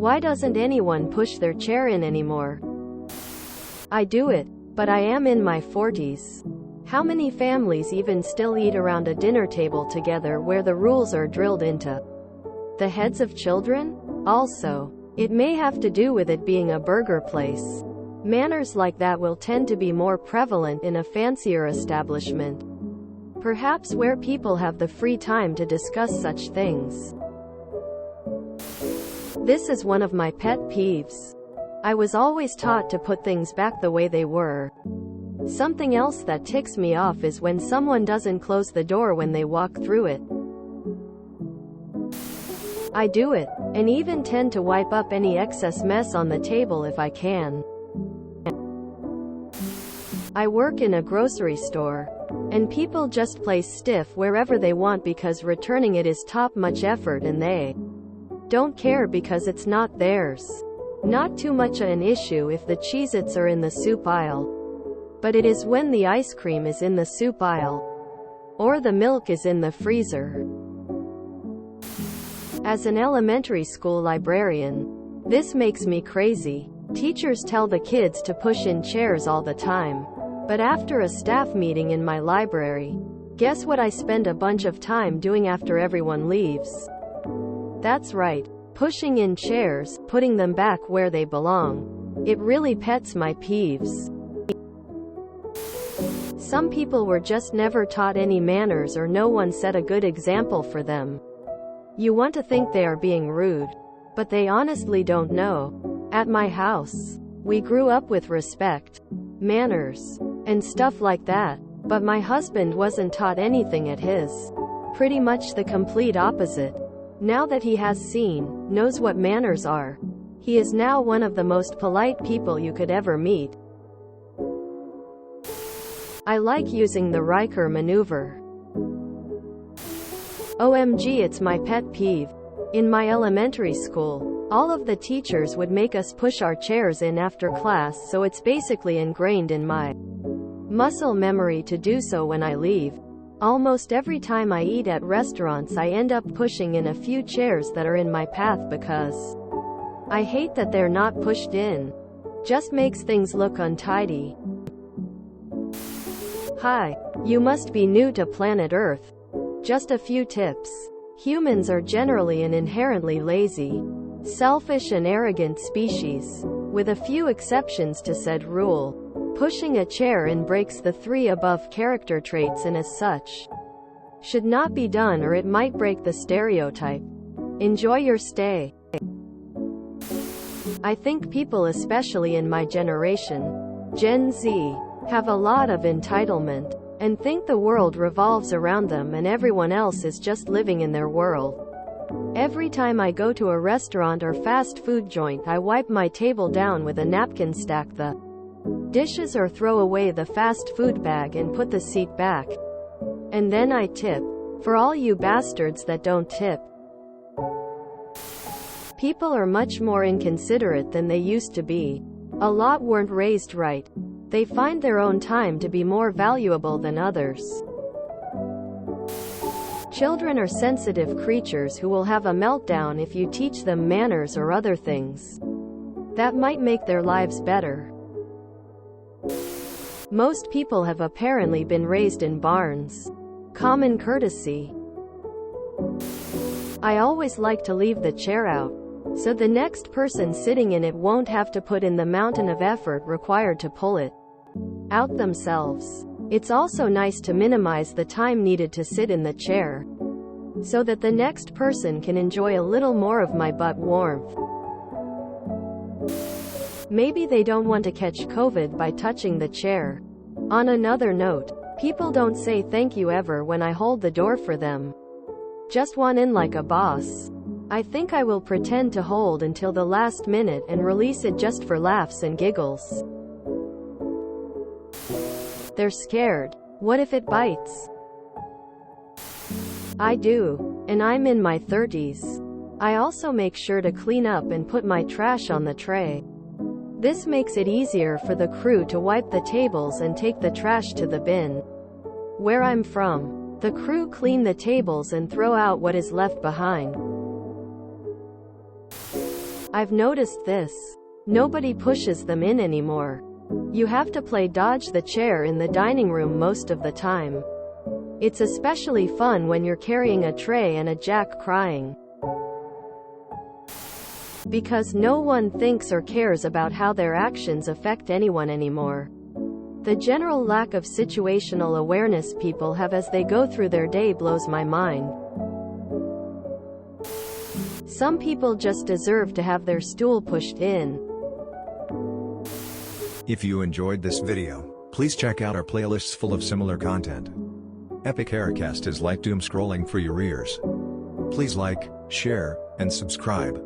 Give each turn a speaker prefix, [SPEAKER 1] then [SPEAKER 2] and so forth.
[SPEAKER 1] Why doesn't anyone push their chair in anymore? I do it, but I am in my 40s. How many families even still eat around a dinner table together where the rules are drilled into the heads of children? Also, it may have to do with it being a burger place. Manners like that will tend to be more prevalent in a fancier establishment. Perhaps where people have the free time to discuss such things. This is one of my pet peeves. I was always taught to put things back the way they were. Something else that ticks me off is when someone doesn't close the door when they walk through it. I do it, and even tend to wipe up any excess mess on the table if I can. I work in a grocery store, and people just play stiff wherever they want because returning it is top much effort and they don't care because it's not theirs. Not too much an issue if the Cheez-Its are in the soup aisle. But it is when the ice cream is in the soup aisle. Or the milk is in the freezer. As an elementary school librarian, this makes me crazy. Teachers tell the kids to push in chairs all the time. But after a staff meeting in my library, guess what I spend a bunch of time doing after everyone leaves? That's right, pushing in chairs, putting them back where they belong. It really pets my peeves. Some people were just never taught any manners or no one set a good example for them. You want to think they are being rude, but they honestly don't know. At my house, we grew up with respect, manners, and stuff like that, but my husband wasn't taught anything at his. Pretty much the complete opposite. Now that he has seen, knows what manners are, he is now one of the most polite people you could ever meet. I like using the Riker maneuver. OMG, it's my pet peeve. In my elementary school, all of the teachers would make us push our chairs in after class, so it's basically ingrained in my muscle memory to do so when I leave. Almost every time I eat at restaurants I end up pushing in a few chairs that are in my path because I hate that they're not pushed in. Just makes things look untidy. Hi, you must be new to planet Earth. Just a few tips. Humans are generally an inherently lazy, selfish and arrogant species, with a few exceptions to said rule. Pushing a chair in breaks the three above character traits and as such should not be done or it might break the stereotype. Enjoy your stay. I think people especially in my generation, Gen Z, have a lot of entitlement, and think the world revolves around them and everyone else is just living in their world. Every time I go to a restaurant or fast food joint I wipe my table down with a napkin, stack the dishes or throw away the fast food bag and put the seat back. And then I tip. For all you bastards that don't tip. People are much more inconsiderate than they used to be. A lot weren't raised right. They find their own time to be more valuable than others. Children are sensitive creatures who will have a meltdown if you teach them manners or other things that might make their lives better. Most people have apparently been raised in barns. Common courtesy. I always like to leave the chair out, so the next person sitting in it won't have to put in the mountain of effort required to pull it out themselves. It's also nice to minimize the time needed to sit in the chair, so that the next person can enjoy a little more of my butt warmth. Maybe they don't want to catch COVID by touching the chair. On another note, people don't say thank you ever when I hold the door for them. Just want in like a boss. I think I will pretend to hold until the last minute and release it just for laughs and giggles. They're scared. What if it bites? I do. And I'm in my 30s. I also make sure to clean up and put my trash on the tray. This makes it easier for the crew to wipe the tables and take the trash to the bin. Where I'm from, the crew clean the tables and throw out what is left behind. I've noticed this. Nobody pushes them in anymore. You have to play dodge the chair in the dining room most of the time. It's especially fun when you're carrying a tray and a jack crying. Because no one thinks or cares about how their actions affect anyone anymore. The general lack of situational awareness people have as they go through their day blows my mind. Some people just deserve to have their stool pushed in.
[SPEAKER 2] If you enjoyed this video, please check out our playlists full of similar content. Epic Haircast is like doom scrolling for your ears. Please like, share, and subscribe.